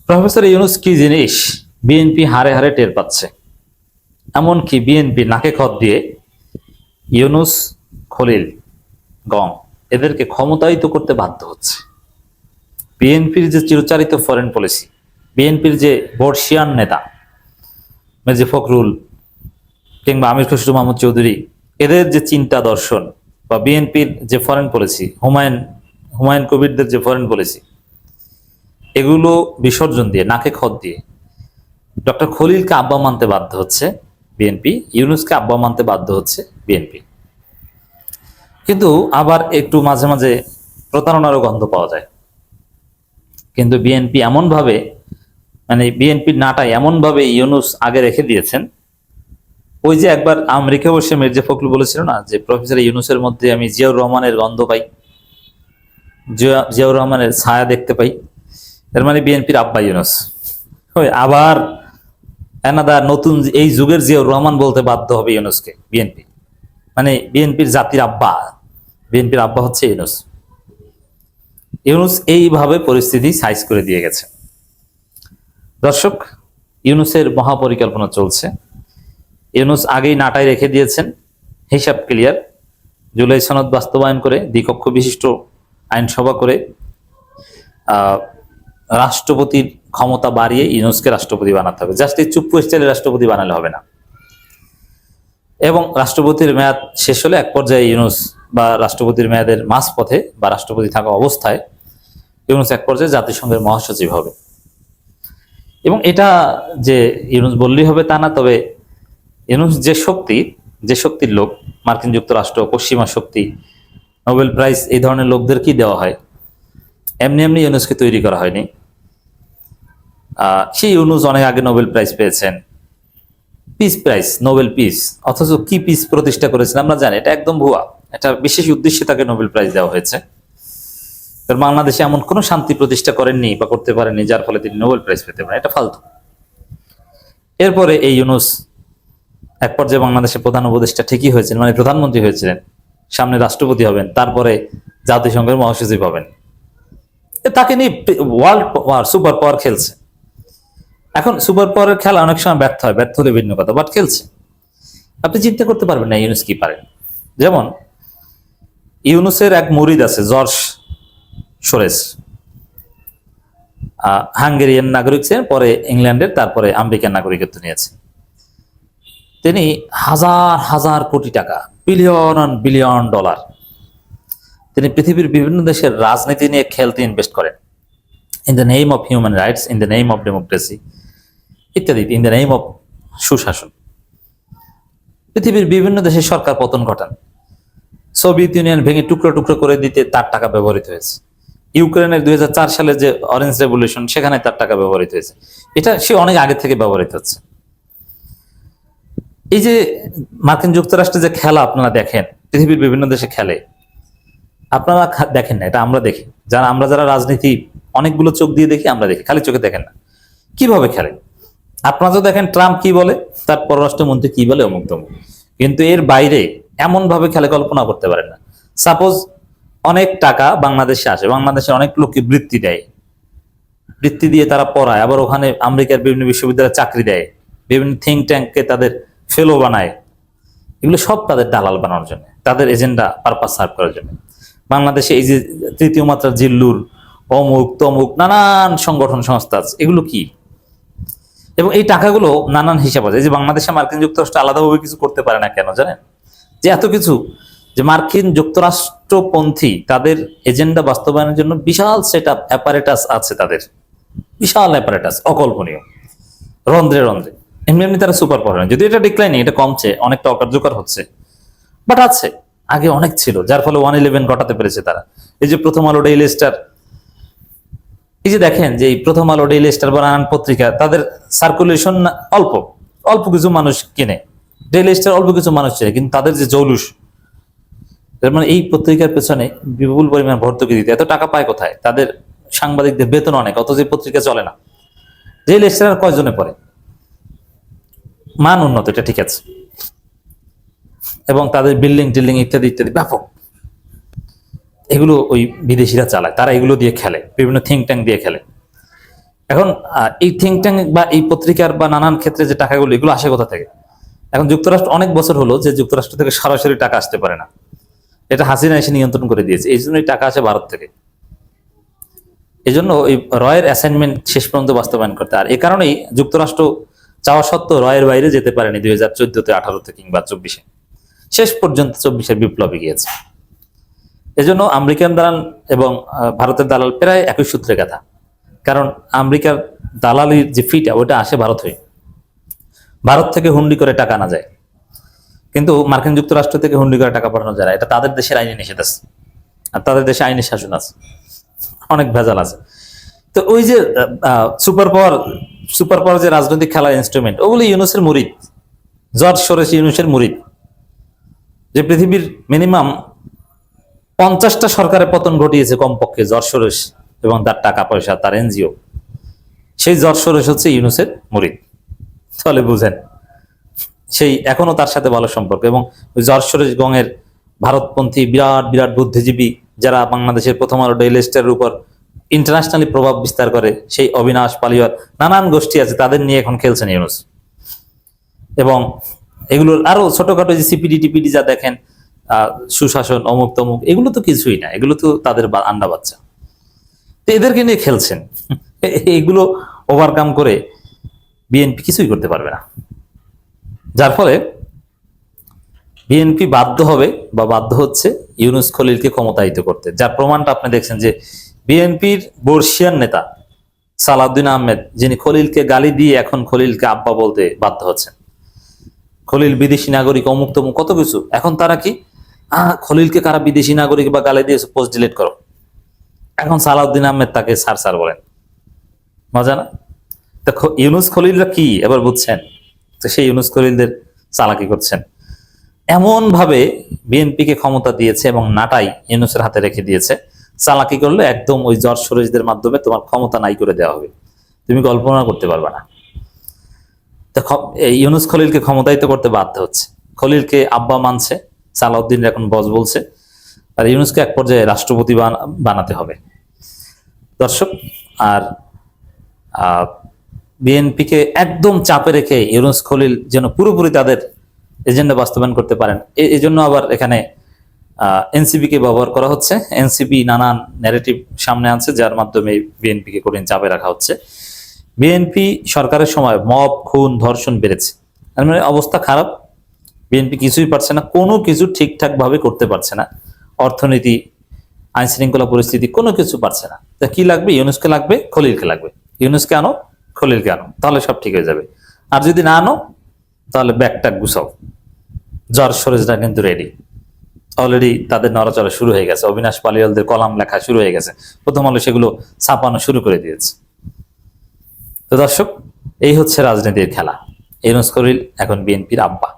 Professor Yunus কি জিনিস BNP হারে হারে টের পাচ্ছে। এমনকি বিএনপি নাকে খত দিয়ে ইউনূস, খলিল, গং এদেরকে ক্ষমতায়িত করতে বাধ্য হচ্ছে। বিএনপির যে চিরচারিত ফরেন পলিসি, বিএনপির যে বর্ষিয়ান নেতা মির্জা ফখরুল কিংবা আমির খসরু মাহমুদ চৌধুরী, এদের যে চিন্তা দর্শন বা বিএনপির যে ফরেন পলিসি, হুমায়ুন কবিরদের যে ফরেন পলিসি, এগুলো বিসর্জন দিয়ে নাকে খত দিয়ে ডক্টর খলিলকে আব্বা মানতে বাধ্য হচ্ছে বিএনপি, ইউনূসকে আব্বা মানতে বাধ্য হচ্ছে বিএনপি। কিন্তু আবার একটু মাঝে মাঝে প্রতারণারও গন্ধ পাওয়া যায়। কিন্তু বিএনপি এমনভাবে, মানে বিএনপির নাটাই এমনভাবে ইউনূস আগে রেখে দিয়েছেন। ওই যে একবার আমেরিকা বসে মির্জা ফখরুল বলেছিল না যে প্রফেসর ইউনূসের মধ্যে আমি জিয়াউর রহমানের গন্ধ পাই, জিয়াউর রহমানের ছায়া দেখতে পাই। এর মানে বিএনপির আব্বা ইউনূস। ওই আবার এনাদার নতুন এই যুগের জিয়াউর রহমান বলতে বাধ্য হবে ইউনূসকে বিএনপি। মানে বিএনপির জাতির আব্বা, বিএনপির আব্বা হচ্ছে ইউনূস। ইউনূস এইভাবে পরিস্থিতি সাইজ করে দিয়ে গেছে। দর্শক, ইউনূসের মহাপরিকল্পনা চলছে। ইউনূস আগেই নাটাই রেখে দিয়েছেন, হিসাব ক্লিয়ার। জুলাই সনদ বাস্তবায়ন করে দ্বিকক্ষ বিশিষ্ট আইনসভা করে রাষ্ট্রপতির ক্ষমতা বাড়িয়ে ইউনূসকে রাষ্ট্রপতি বানাতে হবে। জাস্ট এই চুপ্পু স্টাইলে রাষ্ট্রপতি বানালে হবে না। এবং রাষ্ট্রপতির মেয়াদ শেষ হলে এক পর্যায়ে ইউনূস বা রাষ্ট্রপতির মেয়াদের মাঝপথে বা রাষ্ট্রপতি থাকা অবস্থায় ইউনূস এক পর্যায়ে জাতিসংঘের মহাসচিব হবে। এবং এটা যে ইউনূস বললেই হবে তা না, তবে ইউনূস যে শক্তির লোক, মার্কিন যুক্তরাষ্ট্র, পশ্চিমা শক্তি, নোবেল প্রাইজ, এই ধরনের লোকদেরকেই দেওয়া হয়। এমনি এমনি ইউনূসকে তৈরি করা হয়নি। সেই ইউনূস অনেক আগে নোবেল প্রাইজ পেয়েছেন, পিস প্রাইজ, নোবেল পিস। অথচ কি পিস প্রতিষ্ঠা করেছেন আমরা জানি, এটা একদম ভুয়া। এটা বিশেষ উদ্দেশ্যে তাকে নোবেল প্রাইজ দেওয়া হয়েছে। বাংলাদেশে এমন কোনো শান্তি প্রতিষ্ঠা করেননি বা করতে পারেননি যার ফলে তিনি নোবেল প্রাইজ পেতে পারেন, এটা ফালতু। এরপরে এই ইউনূস এক পর্যায়ে বাংলাদেশের প্রধান উপদেষ্টা ঠিকই হয়েছেন, মানে প্রধানমন্ত্রী হয়েছিলেন, সামনে রাষ্ট্রপতি হবেন, তারপরে জাতিসংঘের মহাসচিব হবেন। তাকে নিয়ে ওয়ার্ল্ড পাওয়ার, সুপার পাওয়ার খেলছে। এখন সুপার পাওয়ারের খেলা অনেক সময় ব্যর্থ হয়, ব্যর্থ হলে ভিন্ন কথা, বাট খেলছে। আপনি চিন্তা করতে পারবেন না ইউনূস কি পারেন। যেমন ইউনূসের এক মুরিদ আছে জর্জ সোরেস, হাঙ্গেরিয়ান নাগরিক ছিলেন, পরে ইংল্যান্ডের, তারপরে আমেরিকান নাগরিকত্ব নিয়েছে। তিনি হাজার হাজার কোটি টাকা, বিলিয়ন বিলিয়ন ডলার তিনি পৃথিবীর বিভিন্ন দেশের রাজনীতি নিয়ে খেলতে ইনভেস্ট করেন। In the name of human rights, in the name of democracy ইত্যাদি, ইন দ্য নেম অফ সুশাসন। পৃথিবীর বিভিন্ন দেশে সরকার পতন ঘটান। সোভিয়েত ইউনিয়ন ভেঙে টুকরো টুকরো করে দিতে তার টাকা ব্যবহৃত হয়েছে। ইউক্রেনের 2004 সালে যে অরেঞ্জ রেভলিউশন, সেখানে তার টাকা ব্যবহৃত হয়েছে। এটা সে অনেক আগে থেকে ব্যবহৃত হচ্ছে। এই যে মার্কিন যুক্তরাষ্ট্রে যে খেলা আপনারা দেখেন, পৃথিবীর বিভিন্ন দেশে খেলে, আপনারা দেখেন না, এটা আমরা দেখি। যারা রাজনীতি অনেকগুলো চোখ দিয়ে দেখি, আমরা দেখি, খালি চোখে দেখেন না কিভাবে খেলে। আপনারা তো দেখেন ট্রাম্প কি বলে, তার পররাষ্ট্রমন্ত্রী কি বলে, অমুক তমুক। কিন্তু এর বাইরে এমন ভাবে খেলে কল্পনা করতে পারেন না। সাপোজ অনেক টাকা বাংলাদেশে আসে, বাংলাদেশের অনেক লোককে বৃত্তি দেয়, বৃত্তি দিয়ে তারা পড়ায়, আবার ওখানে আমেরিকার বিভিন্ন বিশ্ববিদ্যালয়ে চাকরি দেয়, বিভিন্ন থিঙ্ক ট্যাঙ্ককে তাদের ফেলো বানায়। এগুলো সব তাদের দালাল বানানোর জন্য, তাদের এজেন্ডা পারপাস সার্ভ করার জন্য। বাংলাদেশে এই যে তৃতীয় মাত্রার জিল্লুর, অমুক তমুক নানান সংগঠন সংস্থা আছে, এগুলো কি? এবং এই টাকাগুলো নানান হিসাব আছে। এই যে বাংলাদেশে মার্কিন যুক্তরাষ্ট্র আলাদাভাবে কিছু করতে পারে না কেন জানেন? যে এত কিছু, যে মার্কিন যুক্তরাষ্ট্রপন্থী তাদের এজেন্ডা বাস্তবায়নের জন্য বিশাল সেট আপ অ্যাপারেটাস আছে, তাদের বিশাল অ্যাপারেটাস, অকল্পনীয়, রন্ধ্রে রন্ধ্রে। এমনি এমনি তারা সুপার পাওয়ার, যদি এটা ডিক্লাইনিং, এটা কমছে, অনেকটা অকার্যকর হচ্ছে, বাট আছে, আগে অনেক ছিল, যার ফলে 111 ঘটাতে পেরেছে তারা। এই যে প্রথম আলো, ডেইলি স্টার, এই যে দেখেন যে এই প্রথম আলো, ডেইলি স্টার বা নানান পত্রিকা, তাদের সার্কুলেশন অল্প অল্প কিছু মানুষ কিনে, ডেইলি স্টার অল্প কিছু মানুষ চেনে, কিন্তু তাদের যে জৌলুস, মানে এই পত্রিকার পেছনে বিপুল পরিমাণ ভর্তুকি দিতে, এত টাকা পায় কোথায়? তাদের সাংবাদিকদের বেতন অনেক, অথচ পত্রিকা চলে না। ডেইলি স্টার কয়জনে পড়ে? মান উন্নত, এটা ঠিক আছে, এবং তাদের বিল্ডিং টিল্ডিং ইত্যাদি ইত্যাদি ব্যাপক, এগুলো ওই বিদেশিরা চালায়, তারা এগুলো দিয়ে খেলে, বিভিন্ন থিঙ্ক ট্যাঙ্ক দিয়ে খেলে। এখন এই থিঙ্ক ট্যাঙ্ক বা এই পত্রিকার বা নানান ক্ষেত্রে যে টাকাগুলো এগুলো আসে কোথা থেকে? এখন যুক্তরাষ্ট্র অনেক বছর হলো যে যুক্তরাষ্ট্র থেকে সরাসরি টাকা আসতে পারে না, এটা হাসিনা এসে নিয়ন্ত্রণ করে দিয়েছে, এই জন্যই টাকা আসে ভারত থেকে। এই জন্য ওই রয়ের অ্যাসাইনমেন্ট শেষ পর্যন্ত বাস্তবায়ন করতে, আর এ কারণেই যুক্তরাষ্ট্র চাওয়া সত্ত্বেও রয়ের বাইরে যেতে পারেনি 2014-তে, 18-তে কিংবা 24-এ, শেষ পর্যন্ত 24-এর বিপ্লবে গিয়েছে। এজন্য আমেরিকান দালাল এবং ভারতের দালাল প্রায় একই সূত্রে গাথা, কারণ আমেরিকার দালালির যে ফিটা ওটা আসে ভারত হয়ে, ভারত থেকে হুন্ডি করে টাকা আনা যায়, কিন্তু মার্কিন যুক্তরাষ্ট্র থেকে হুন্ডি করে টাকা পাঠানো যায় না, এটা তাদের দেশের আইনে নিষেধ আছে, আর তাদের দেশে আইনের শাসন আছে, অনেক ভেজাল আছে। তো ওই যে সুপার পাওয়ার যে রাজনৈতিক খেলার ইনস্ট্রুমেন্ট, ওগুলো ইউনুসের মুরিদ, জর্জ সোরস ইউনুসের মুরিদ, যে পৃথিবীর মিনিমাম 50টা সরকারের পতন ঘটিয়েছে কমপক্ষে জর্জ সোরস এবং তার টাকা পয়সা, তার এনজিও, সেই জর্জ সোরস হচ্ছে ইউনুসের মুরিদ। তাহলে বুঝেন, সেই এখনো তার সাথে ভালো সম্পর্ক। এবং ওই জর্জ সোরস গঙের ভারতপন্থী বিরাট বিরাট বুদ্ধিজীবী যারা বাংলাদেশের প্রথম আলো ডেইলি স্টারের উপর ইন্টারন্যাশনালি প্রভাব বিস্তার করে, সেই অবিনাশ পালিওয়ার নানান গোষ্ঠী আছে, তাদের নিয়ে এখন খেলছেন ইউনুস। এবং এগুলোর আরো ছোটখাটো যে সিপিডি টিপিডি যা দেখেন, সুশাসন অমুক তমুক, এগুলো তো কিছুই না, এগুলো তো তাদের আন্ডা বাচ্চা, তো এদেরকে নিয়ে খেলছেন। এগুলো ওভারকাম করে বিএনপি কিছুই করতে পারবে না, যার ফলে বিএনপি বাধ্য হবে বা বাধ্য হচ্ছে ইউনুস খলিলকে ক্ষমতায়িত করতে। যার প্রমাণটা আপনি দেখছেন যে বিএনপির বর্ষিয়ান নেতা সালাউদ্দিন আহমেদ, যিনি খলিলকে গালি দিয়ে এখন খলিলকে আব্বা বলতে বাধ্য হচ্ছেন, খলিল বিদেশি নাগরিক অমুক তমুক কত কিছু, এখন তারা কি খলিলকে কারা বিদেশি নাগরিক বা গালি দিয়েছে পোস্ট ডিলিট করো, এখন সালাউদ্দিন আহমেদ তাকে স্যার স্যার বলেন, মজা না? ইউনুস খলিলরা কি এবার বুঝছেন? তো সেই ইউনুস খলিলদের চালাকি করছেন, এমন ভাবে বিএনপিকে ক্ষমতা দিয়েছে এবং নাটাই ইউনুসের হাতে রেখে দিয়েছে। চালাকি করলে একদম ওই জর্জ সোরসদের মাধ্যমে তোমার ক্ষমতা নাই করে দেওয়া হবে, তুমি কল্পনা করতে পারবে না। ইউনুস খলিলকে ক্ষমতায়িত করতে বাধ্য হচ্ছে, খলিলকে আব্বা মানছে, সালাউদ্দিন এখন বস বলছে, আর ইউনুসকে এক পর্যায়ে রাষ্ট্রপতি বানাতে হবে। দর্শক, আর বিএনপিকে একদম চাপে রেখে ইউনুস খলিল যেন পুরোপুরি তাদের এজেন্ডা বাস্তবায়ন করতে পারেন, এই জন্য আবার এখানে এনসিপি কে ব্যবহার করা হচ্ছে। এনসিপি নানান ন্যারেটিভ সামনে আছে, যার মাধ্যমে বিএনপিকে কঠিন চাপে রাখা হচ্ছে। বিএনপি সরকারের সময় মব, খুন, ধর্ষণ বেড়েছে, মানে অবস্থা খারাপ, বিএনপি কিছুই পারছে না, কোনো কিছু ঠিকঠাক ভাবে করতে পারছে না, অর্থনীতি, আইন শৃঙ্খলা পরিস্থিতি, কোনো কিছু পারছে না। তা কি লাগবে? ইউনুসকে লাগবে, খলিলকে লাগবে, ইউনুসকে আনো, খলিলকে আনো, তাহলে সব ঠিক হয়ে যাবে। আর যদি না আনো তাহলে ব্যাগটা গুছাও। জর্জ সোরসরা কিন্তু রেডি, অলরেডি তাদের নড়াচড়া শুরু হয়ে গেছে, অবিনাশ পালিওয়ালদের কলাম লেখা শুরু হয়ে গেছে, প্রথম আলো সেগুলো ছাপানো শুরু করে দিয়েছে। তো দর্শক, এই হচ্ছে রাজনীতির খেলা। ইউনুস খলিল এখন বিএনপির আব্বা।